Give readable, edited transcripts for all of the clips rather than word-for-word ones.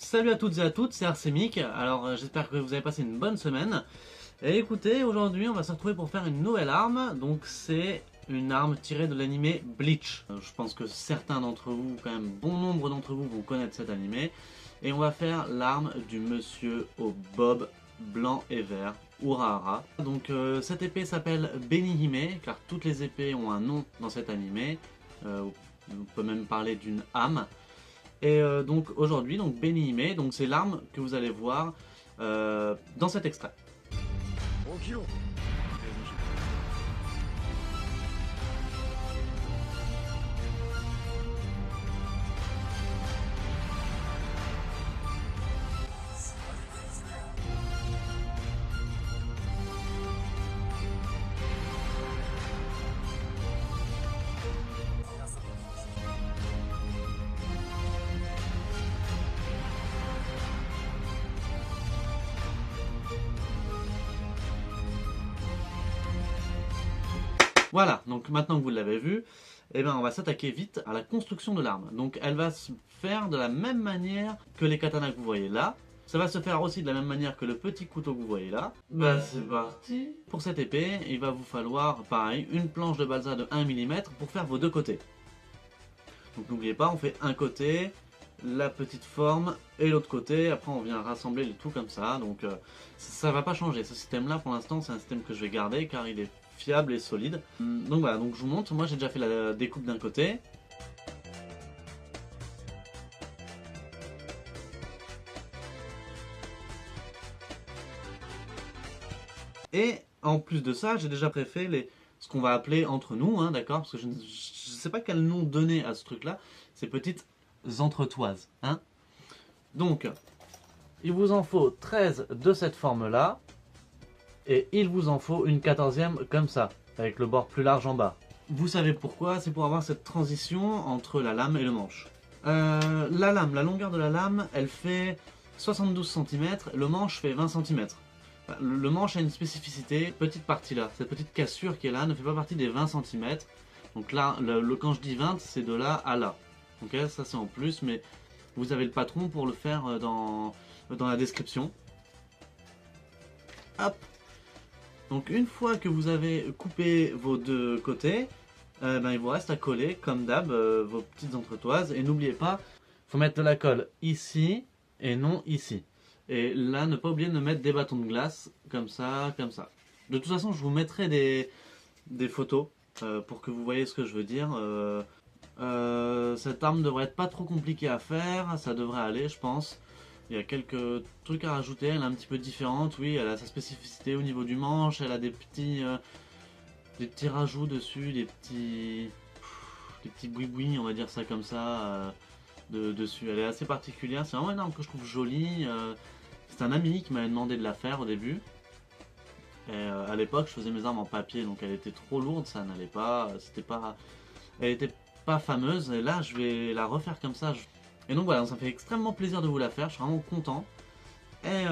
Salut à toutes et à toutes, c'est Arsemic. Alors j'espère que vous avez passé une bonne semaine. Et écoutez, aujourd'hui on va se retrouver pour faire une nouvelle arme. Donc c'est une arme tirée de l'animé Bleach. Je pense que certains d'entre vous, quand même bon nombre d'entre vous vont connaître cet animé. Et on va faire l'arme du monsieur au bob blanc et vert, Urahara. Donc cette épée s'appelle Benihime, car toutes les épées ont un nom dans cet animé. On peut même parler d'une âme. Et donc aujourd'hui, donc Benihime, donc c'est l'arme que vous allez voir dans cet extrait. Voilà, donc maintenant que vous l'avez vu, eh ben on va s'attaquer vite à la construction de l'arme. Donc elle va se faire de la même manière que les katanas que vous voyez là. Ça va se faire aussi de la même manière que le petit couteau que vous voyez là. Bah c'est parti. Pour cette épée, il va vous falloir, pareil, une planche de balsa de 1 mm pour faire vos deux côtés. Donc n'oubliez pas, on fait un côté, la petite forme et l'autre côté. Après on vient rassembler le tout comme ça. Donc ça va pas changer. Ce système là pour l'instant c'est un système que je vais garder car il est fiable et solide. Donc voilà, donc je vous montre, moi j'ai déjà fait la découpe d'un côté. Et en plus de ça, j'ai déjà préfait ce qu'on va appeler entre nous, hein, d'accord? Parce que je ne sais pas quel nom donner à ce truc-là, ces petites entretoises. Hein. Donc, il vous en faut 13 de cette forme-là, et il vous en faut une 14e comme ça, avec le bord plus large en bas. Vous savez pourquoi? C'est pour avoir cette transition entre la lame et le manche. La lame, la longueur de la lame, elle fait 72 cm, le manche fait 20 cm. Le manche a une spécificité, petite partie là, cette petite cassure qui est là ne fait pas partie des 20 cm. Donc là, quand je dis 20, c'est de là à là. Ok, ça c'est en plus, mais vous avez le patron pour le faire dans la description. Hop. Donc une fois que vous avez coupé vos deux côtés, il vous reste à coller comme d'hab vos petites entretoises. Et n'oubliez pas, il faut mettre de la colle ici et non ici. Et là, ne pas oublier de mettre des bâtons de glace, comme ça, comme ça. De toute façon, je vous mettrai des photos pour que vous voyez ce que je veux dire. Cette arme devrait être pas trop compliquée à faire, ça devrait aller, je pense. Il y a quelques trucs à rajouter, elle est un petit peu différente, oui, elle a sa spécificité au niveau du manche, elle a des petits rajouts dessus, des petits boui-boui, on va dire ça comme ça, dessus. Elle est assez particulière, c'est vraiment une arme que je trouve jolie. C'est un ami qui m'avait demandé de la faire au début. Et à l'époque, je faisais mes armes en papier, donc elle était trop lourde, ça n'allait pas, elle était pas fameuse. Et là, je vais la refaire comme ça. Et donc voilà, ça me fait extrêmement plaisir de vous la faire, je suis vraiment content. Et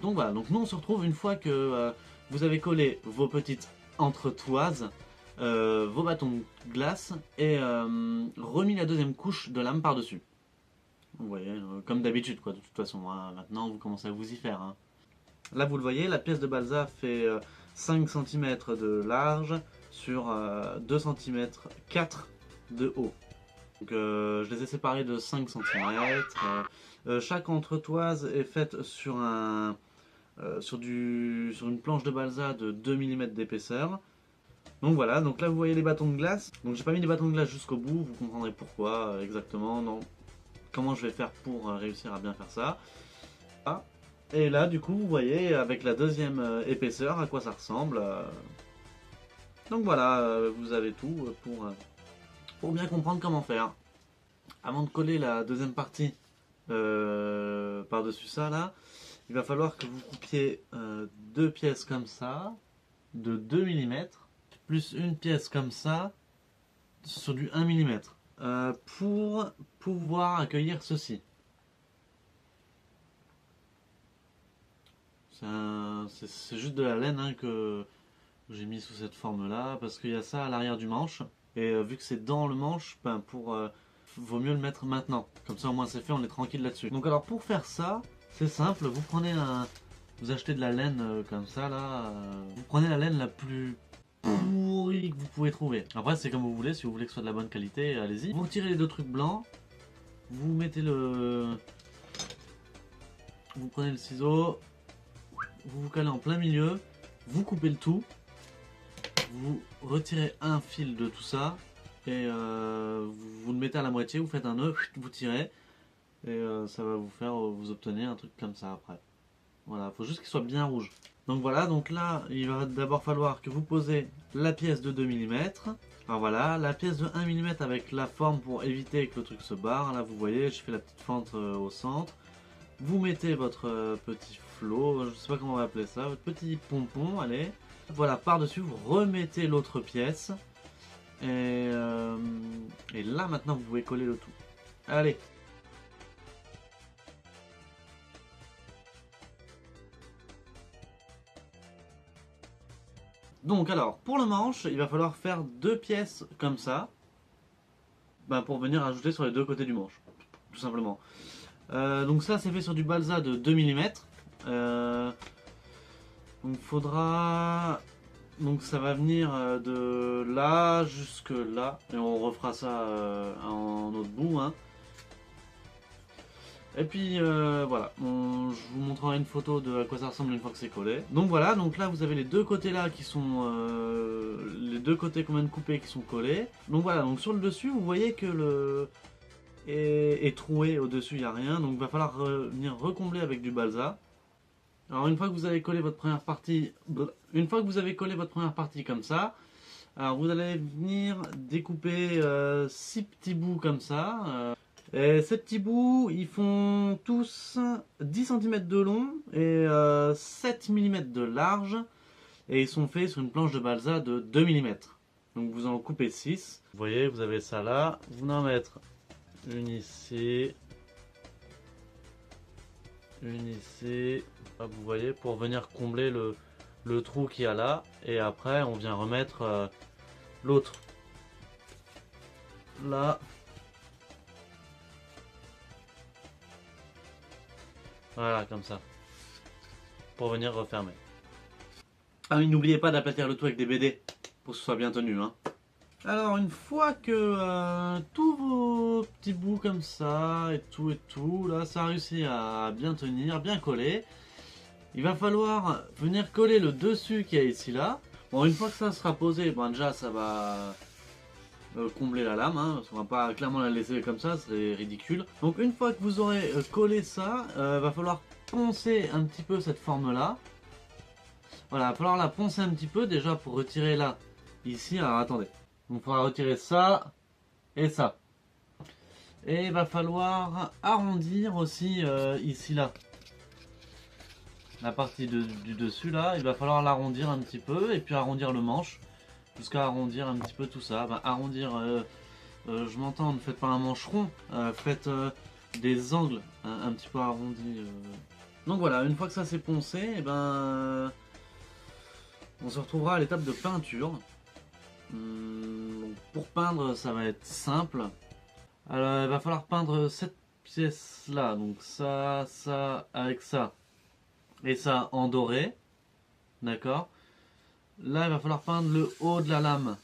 donc voilà, donc nous on se retrouve une fois que vous avez collé vos petites entretoises, vos bâtons de glace et remis la deuxième couche de lame par-dessus. Vous voyez, comme d'habitude quoi, de toute façon, hein, maintenant vous commencez à vous y faire. Hein. Là vous le voyez, la pièce de balsa fait 5 cm de large sur 2 cm 4 de haut. Donc je les ai séparés de 5 cm. Chaque entretoise est faite sur une planche de balsa de 2 mm d'épaisseur. Donc voilà, donc là vous voyez les bâtons de glace. Donc j'ai pas mis les bâtons de glace jusqu'au bout, vous comprendrez pourquoi exactement, comment je vais faire pour réussir à bien faire ça. Ah. Et là du coup vous voyez avec la deuxième épaisseur à quoi ça ressemble. Donc voilà, vous avez tout pour bien comprendre comment faire. Avant de coller la deuxième partie par-dessus ça là, il va falloir que vous coupiez deux pièces comme ça, de 2 mm, plus une pièce comme ça, sur du 1 mm, pour pouvoir accueillir ceci. C'est juste de la laine hein, que j'ai mis sous cette forme là, parce qu'il y a ça à l'arrière du manche, et vu que c'est dans le manche, pour vaut mieux le mettre maintenant. Comme ça au moins c'est fait, on est tranquille là-dessus. Donc alors pour faire ça, c'est simple, vous prenez vous achetez de la laine comme ça là, vous prenez la laine la plus pourrie que vous pouvez trouver. Après c'est comme vous voulez, si vous voulez que ce soit de la bonne qualité, allez-y. Vous retirez les deux trucs blancs, vous mettez vous prenez le ciseau, vous vous calez en plein milieu, vous coupez le tout, vous retirez un fil de tout ça et vous le mettez à la moitié, vous faites un nœud, vous tirez et ça va vous faire vous obtenir un truc comme ça après. Voilà, il faut juste qu'il soit bien rouge. Donc voilà, donc là il va d'abord falloir que vous posez la pièce de 2 mm. Alors voilà, la pièce de 1 mm avec la forme pour éviter que le truc se barre. Là vous voyez, je fais la petite fente au centre. Vous mettez votre petit flot, je sais pas comment on va appeler ça, votre petit pompon, allez. Voilà, par-dessus, vous remettez l'autre pièce. Et là, maintenant, vous pouvez coller le tout. Allez. Donc alors, pour le manche, il va falloir faire 2 pièces comme ça. Pour venir ajouter sur les 2 côtés du manche. Tout simplement. Donc ça, c'est fait sur du balsa de 2 mm. Donc faudra... Donc ça va venir de là jusque là. Et on refera ça en autre bout. Hein. Et puis voilà, je vous montrerai une photo de à quoi ça ressemble une fois que c'est collé. Donc voilà, donc là vous avez les deux côtés là qui sont... les deux côtés qu'on vient de couper qui sont collés. Donc voilà, donc sur le dessus vous voyez que le... est troué au-dessus, il n'y a rien. Donc il va falloir venir recombler avec du balsa. Alors une fois que vous avez collé votre première partie, comme ça, alors vous allez venir découper 6 petits bouts comme ça. Et ces petits bouts, ils font tous 10 cm de long et 7 mm de large. Et ils sont faits sur une planche de balsa de 2 mm. Donc vous en coupez 6. Vous voyez, vous avez ça là. Vous en mettre une ici. Une ici. Hop, vous voyez, pour venir combler le trou qu'il y a là. Et après, on vient remettre l'autre. Là. Voilà, comme ça. Pour venir refermer. Ah oui, n'oubliez pas d'aplatir le tout avec des BD. Pour que ce soit bien tenu. Hein. Alors, une fois que tous vos petits bouts comme ça, et tout, là, ça a réussi à bien tenir, bien coller. Il va falloir venir coller le dessus qui est ici là. Bon, une fois que ça sera posé, déjà ça va combler la lame, hein, parce qu'on va pas clairement la laisser comme ça, c'est ridicule. Donc une fois que vous aurez collé ça, va falloir poncer un petit peu cette forme là. Voilà, il va falloir la poncer un petit peu déjà pour retirer là, ici, alors attendez. Donc il faudra retirer ça et ça. Et il va falloir arrondir aussi ici là. La partie du dessus là, il va falloir l'arrondir un petit peu et puis arrondir le manche jusqu'à arrondir un petit peu tout ça. Arrondir, je m'entends, ne faites pas un manche rond, faites des angles un petit peu arrondis. Donc voilà, une fois que ça c'est poncé, on se retrouvera à l'étape de peinture. Donc pour peindre, ça va être simple. Alors il va falloir peindre cette pièce là, donc ça avec ça. Et ça en doré, d'accord. Là il va falloir peindre le haut de la lame,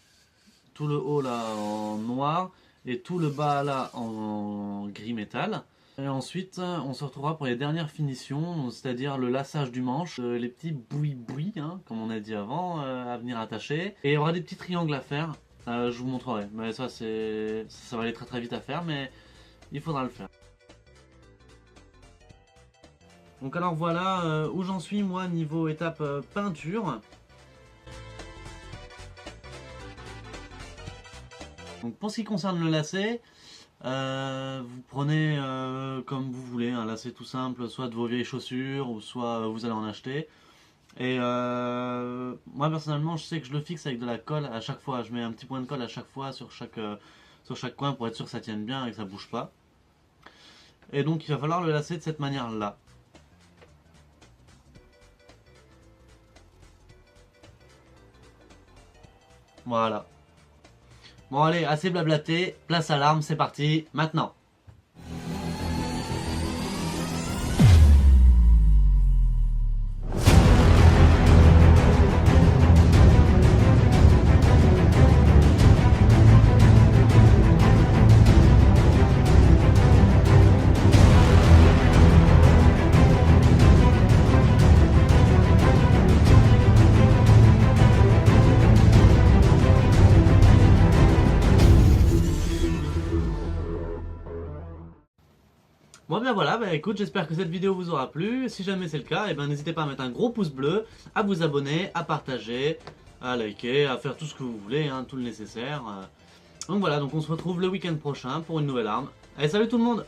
tout le haut là en noir et tout le bas là en gris métal. Et ensuite on se retrouvera pour les dernières finitions, c'est-à-dire le lassage du manche, les petits bouis hein, comme on a dit avant, à venir attacher. Et il y aura des petits triangles à faire, je vous montrerai, mais ça va aller très très vite à faire, mais il faudra le faire. Donc alors voilà où j'en suis moi niveau étape peinture. Donc pour ce qui concerne le lacet, vous prenez comme vous voulez un lacet tout simple, soit de vos vieilles chaussures ou soit vous allez en acheter. Et moi personnellement je sais que je le fixe avec de la colle à chaque fois, je mets un petit point de colle à chaque fois sur chaque coin pour être sûr que ça tienne bien et que ça bouge pas. Et donc il va falloir le lacer de cette manière là. Voilà. Bon allez, assez blablaté, place à l'arme, c'est parti, maintenant. Bon bien voilà, bah écoute, j'espère que cette vidéo vous aura plu. Si jamais c'est le cas, eh ben, n'hésitez pas à mettre un gros pouce bleu, à vous abonner, à partager, à liker, à faire tout ce que vous voulez, hein, tout le nécessaire. Donc voilà, donc on se retrouve le week-end prochain pour une nouvelle arme. Allez, salut tout le monde!